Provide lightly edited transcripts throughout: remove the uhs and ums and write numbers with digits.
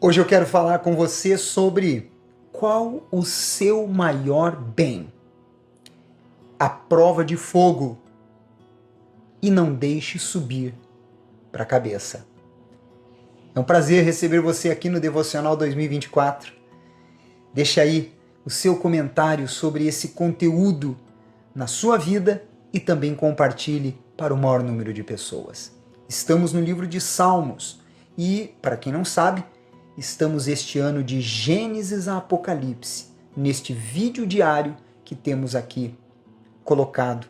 Hoje eu quero falar com você sobre qual o seu maior bem. A prova de fogo. E não deixe subir para a cabeça. É um prazer receber você aqui no Devocional 2024. Deixa aí o seu comentário sobre esse conteúdo na sua vida e também compartilhe para o maior número de pessoas. Estamos no livro de Salmos e, para quem não sabe, estamos este ano de Gênesis a Apocalipse, neste vídeo diário que temos aqui colocado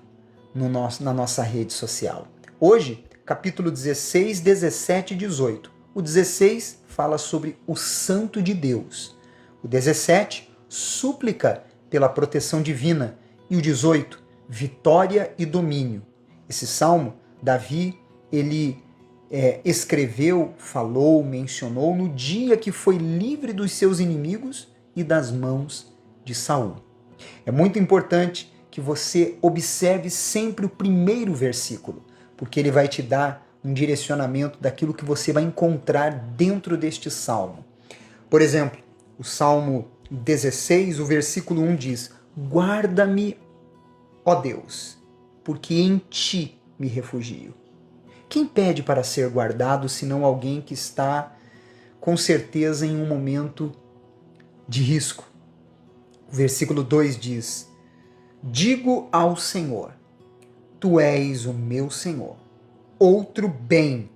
na nossa rede social. Hoje, capítulo 16, 17 e 18. O 16 fala sobre o Santo de Deus. O 17, súplica pela proteção divina. E o 18, vitória e domínio. Esse salmo, Davi, ele escreveu, falou, mencionou no dia que foi livre dos seus inimigos e das mãos de Saul. É muito importante que você observe sempre o primeiro versículo, porque ele vai te dar um direcionamento daquilo que você vai encontrar dentro deste salmo. Por exemplo, o Salmo 16, o versículo 1 diz: guarda-me, ó Deus, porque em ti me refugio. Quem pede para ser guardado senão alguém que está, com certeza, em um momento de risco? O versículo 2 diz: digo ao Senhor, tu és o meu Senhor. Outro bem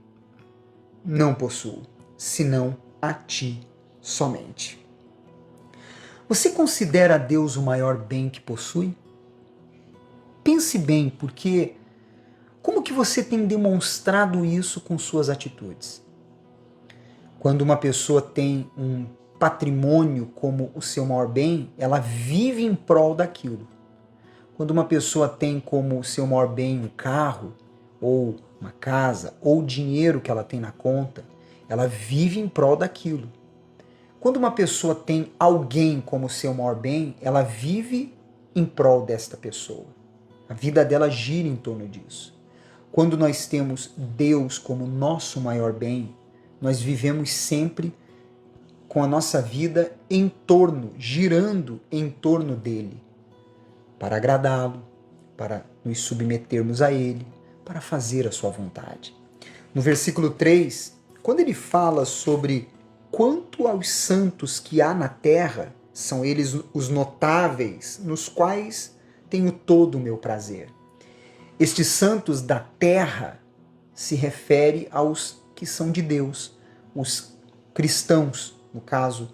não possuo, senão a ti somente. Você considera Deus o maior bem que possui? Pense bem, porque como que você tem demonstrado isso com suas atitudes? Quando uma pessoa tem um patrimônio como o seu maior bem, ela vive em prol daquilo. Quando uma pessoa tem como seu maior bem um carro, ou uma casa, ou o dinheiro que ela tem na conta, ela vive em prol daquilo. Quando uma pessoa tem alguém como seu maior bem, ela vive em prol desta pessoa. A vida dela gira em torno disso. Quando nós temos Deus como nosso maior bem, nós vivemos sempre com a nossa vida em torno, girando em torno dele, para agradá-lo, para nos submetermos a ele, para fazer a sua vontade. No versículo 3, quando ele fala sobre quanto aos santos que há na terra, são eles os notáveis, nos quais tenho todo o meu prazer. Estes santos da terra se refere aos que são de Deus, os cristãos, no caso,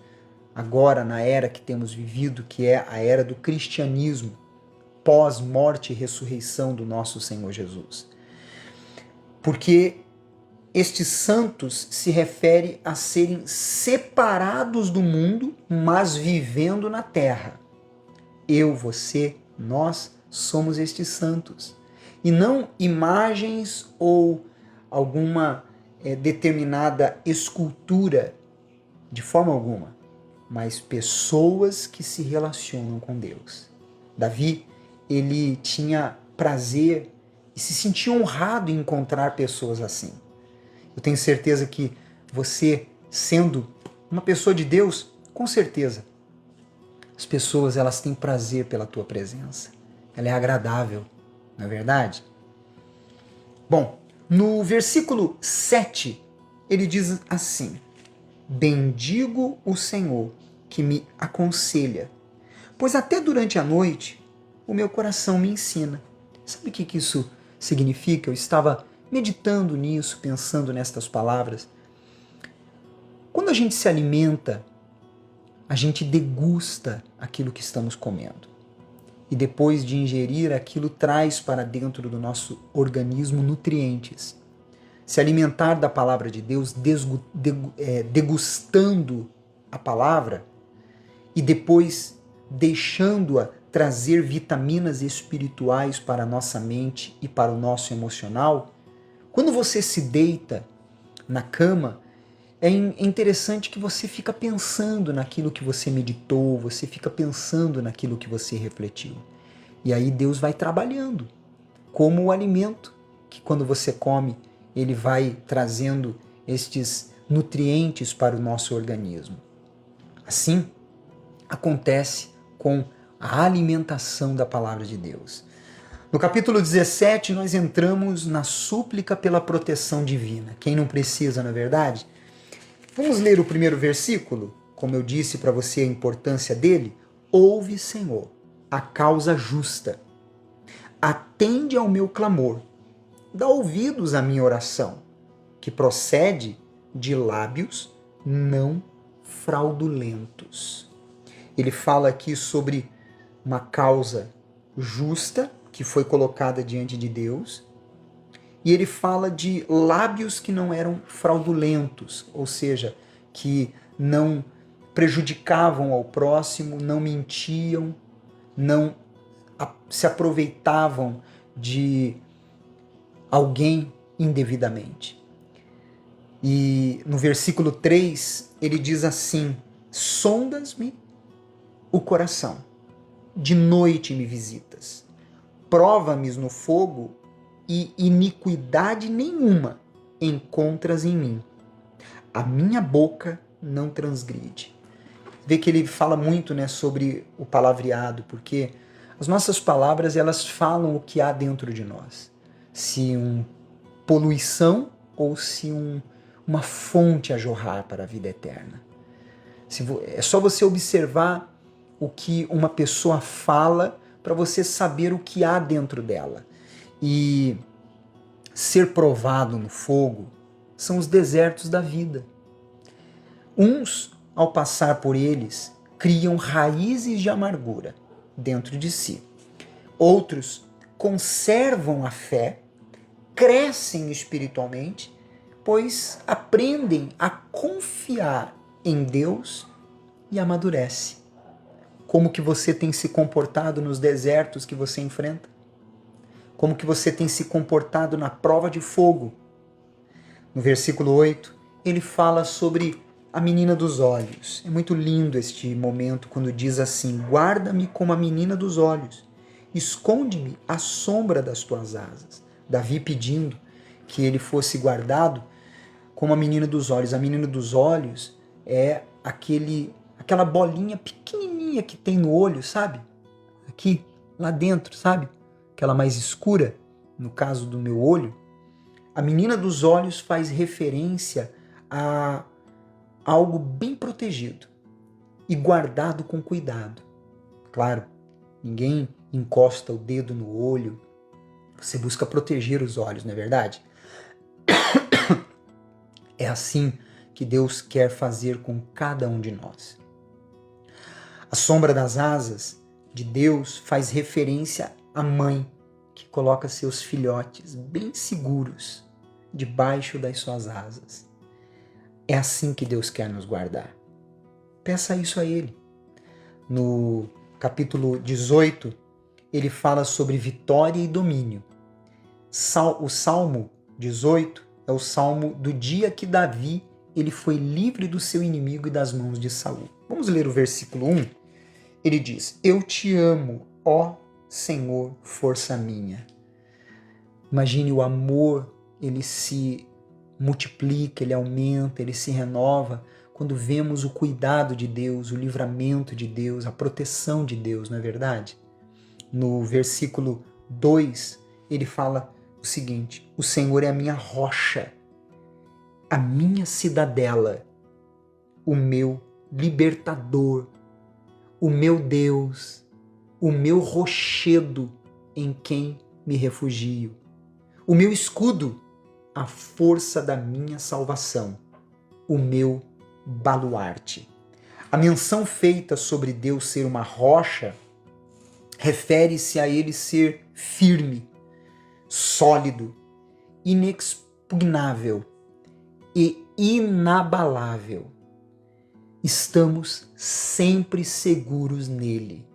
agora na era que temos vivido, que é a era do cristianismo, pós-morte e ressurreição do nosso Senhor Jesus. Porque estes santos se refere a serem separados do mundo, mas vivendo na terra. Eu, você, nós somos estes santos. E não imagens ou alguma determinada escultura, de forma alguma, mas pessoas que se relacionam com Deus. Davi, ele tinha prazer e se sentia honrado em encontrar pessoas assim. Eu tenho certeza que você, sendo uma pessoa de Deus, com certeza, as pessoas elas têm prazer pela tua presença. Ela é agradável, não é verdade? Bom, no versículo 7, ele diz assim: bendigo o Senhor que me aconselha, pois até durante a noite o meu coração me ensina. Sabe o que isso significa? Eu estava meditando nisso, pensando nestas palavras. Quando a gente se alimenta, a gente degusta aquilo que estamos comendo. E depois de ingerir, aquilo traz para dentro do nosso organismo nutrientes. Se alimentar da palavra de Deus, degustando a palavra e depois deixando-a trazer vitaminas espirituais para a nossa mente e para o nosso emocional. Quando você se deita na cama, é interessante que você fica pensando naquilo que você meditou, você fica pensando naquilo que você refletiu. E aí Deus vai trabalhando, como o alimento, que quando você come, ele vai trazendo estes nutrientes para o nosso organismo. Assim, acontece com a alimentação da palavra de Deus. No capítulo 17, nós entramos na súplica pela proteção divina. Quem não precisa, na verdade? Vamos ler o primeiro versículo? Como eu disse para você a importância dele. Ouve, Senhor, a causa justa. Atende ao meu clamor. Dá ouvidos à minha oração, que procede de lábios não fraudulentos. Ele fala aqui sobre uma causa justa que foi colocada diante de Deus, e ele fala de lábios que não eram fraudulentos, ou seja, que não prejudicavam ao próximo, não mentiam, não se aproveitavam de alguém indevidamente. E no versículo 3, ele diz assim: sondas-me o coração, de noite me visitas, prova-me no fogo e iniquidade nenhuma encontras em mim. A minha boca não transgride. Vê que ele fala muito, né, sobre o palavreado, porque as nossas palavras, elas falam o que há dentro de nós. Se uma poluição ou se uma fonte a jorrar para a vida eterna. É só você observar o que uma pessoa fala para você saber o que há dentro dela. E ser provado no fogo são os desertos da vida. Uns, ao passar por eles, criam raízes de amargura dentro de si. Outros conservam a fé, crescem espiritualmente, pois aprendem a confiar em Deus e amadurece. Como que você tem se comportado nos desertos que você enfrenta? Como que você tem se comportado na prova de fogo? No versículo 8, ele fala sobre a menina dos olhos. É muito lindo este momento quando diz assim: guarda-me como a menina dos olhos, esconde-me à sombra das tuas asas. Davi pedindo que ele fosse guardado como a menina dos olhos. A menina dos olhos é aquela bolinha pequenininha que tem no olho, sabe? Aqui, lá dentro, sabe? Aquela mais escura, no caso do meu olho. A menina dos olhos faz referência a algo bem protegido e guardado com cuidado. Claro, ninguém encosta o dedo no olho. Você busca proteger os olhos, não é verdade? É assim que Deus quer fazer com cada um de nós. A sombra das asas de Deus faz referência à mãe que coloca seus filhotes bem seguros debaixo das suas asas. É assim que Deus quer nos guardar. Peça isso a Ele. No capítulo 18, ele fala sobre vitória e domínio. O Salmo 18 é o salmo do dia que Davi ele foi livre do seu inimigo e das mãos de Saul. Vamos ler o versículo 1? Ele diz: eu te amo, ó Senhor, força minha. Imagine o amor, ele se multiplica, ele aumenta, ele se renova quando vemos o cuidado de Deus, o livramento de Deus, a proteção de Deus, não é verdade? No versículo 2, ele fala o seguinte: o Senhor é a minha rocha, a minha cidadela, o meu libertador, o meu Deus, o meu rochedo em quem me refugio, o meu escudo, a força da minha salvação, o meu baluarte. A menção feita sobre Deus ser uma rocha refere-se a ele ser firme, sólido, inexpugnável e inabalável. Estamos sempre seguros nele.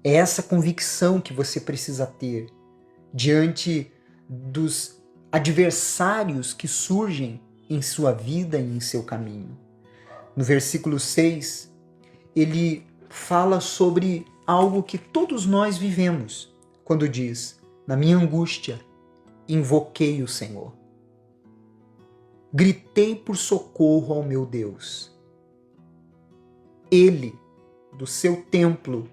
É essa convicção que você precisa ter diante dos adversários que surgem em sua vida e em seu caminho. No versículo 6, ele fala sobre algo que todos nós vivemos, quando diz: na minha angústia, invoquei o Senhor. Gritei por socorro ao meu Deus. Ele, do seu templo,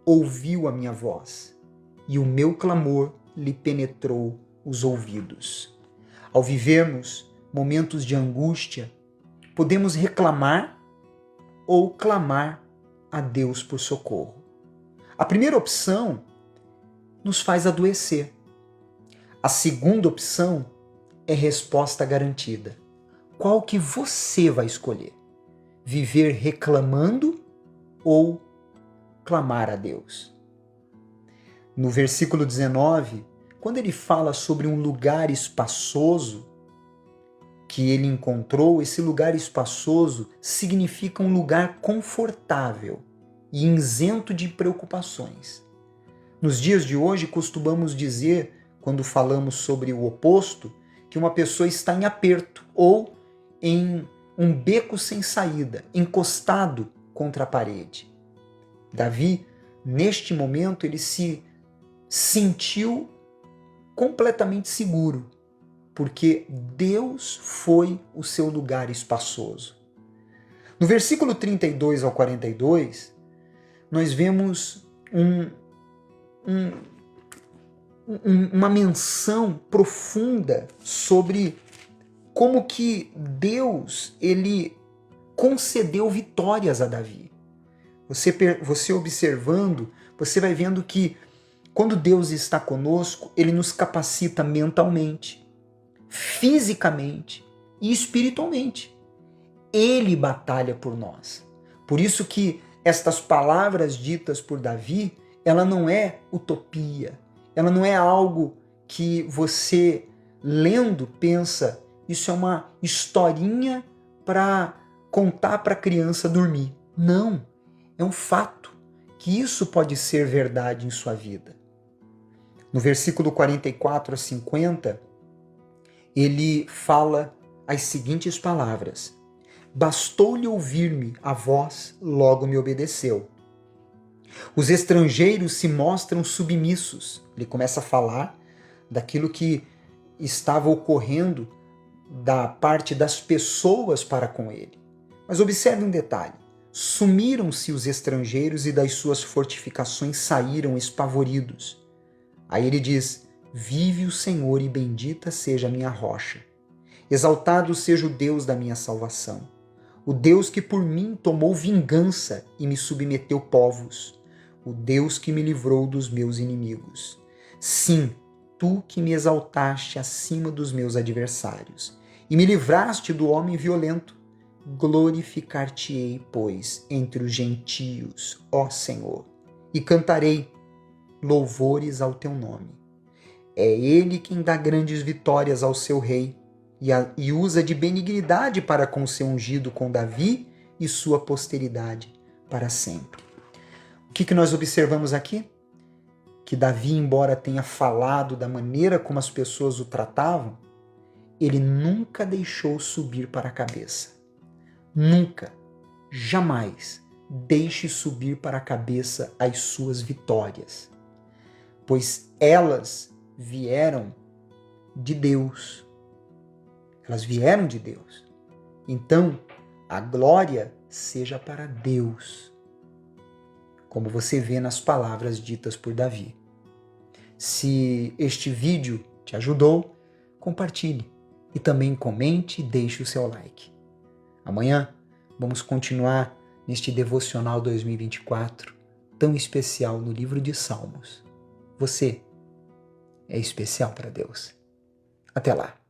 ouviu a minha voz, e o meu clamor lhe penetrou os ouvidos. Ao vivermos momentos de angústia, podemos reclamar ou clamar a Deus por socorro. A primeira opção nos faz adoecer. A segunda opção é resposta garantida. Qual que você vai escolher? Viver reclamando ou clamar a Deus? No versículo 19, quando ele fala sobre um lugar espaçoso que ele encontrou, esse lugar espaçoso significa um lugar confortável e isento de preocupações. Nos dias de hoje, costumamos dizer, quando falamos sobre o oposto, que uma pessoa está em aperto ou em um beco sem saída, encostado contra a parede. Davi, neste momento, ele se sentiu completamente seguro, porque Deus foi o seu lugar espaçoso. No versículo 32 ao 42, nós vemos uma menção profunda sobre como que Deus ele concedeu vitórias a Davi. Você observando, você vai vendo que quando Deus está conosco, ele nos capacita mentalmente, fisicamente e espiritualmente. Ele batalha por nós. Por isso que estas palavras ditas por Davi, ela não é utopia, ela não é algo que você lendo pensa, isso é uma historinha para contar para a criança dormir. Não, é um fato que isso pode ser verdade em sua vida. No versículo 44 a 50, ele fala as seguintes palavras: bastou-lhe ouvir-me, a voz logo me obedeceu. Os estrangeiros se mostram submissos. Ele começa a falar daquilo que estava ocorrendo da parte das pessoas para com ele. Mas observe um detalhe: sumiram-se os estrangeiros e das suas fortificações saíram espavoridos. Aí ele diz: vive o Senhor e bendita seja a minha rocha. Exaltado seja o Deus da minha salvação. O Deus que por mim tomou vingança e me submeteu povos. O Deus que me livrou dos meus inimigos. Sim, tu que me exaltaste acima dos meus adversários e me livraste do homem violento. Glorificar-te-ei, pois, entre os gentios, ó Senhor, e cantarei louvores ao teu nome. É ele quem dá grandes vitórias ao seu rei e usa de benignidade para com seu ungido, com Davi e sua posteridade para sempre. O que nós observamos aqui? Que Davi, embora tenha falado da maneira como as pessoas o tratavam, ele nunca deixou subir para a cabeça. Nunca, jamais deixe subir para a cabeça as suas vitórias, pois elas vieram de Deus. Elas vieram de Deus. Então, a glória seja para Deus, como você vê nas palavras ditas por Davi. Se este vídeo te ajudou, compartilhe e também comente e deixe o seu like. Amanhã vamos continuar neste Devocional 2024 tão especial no livro de Salmos. Você é especial para Deus. Até lá!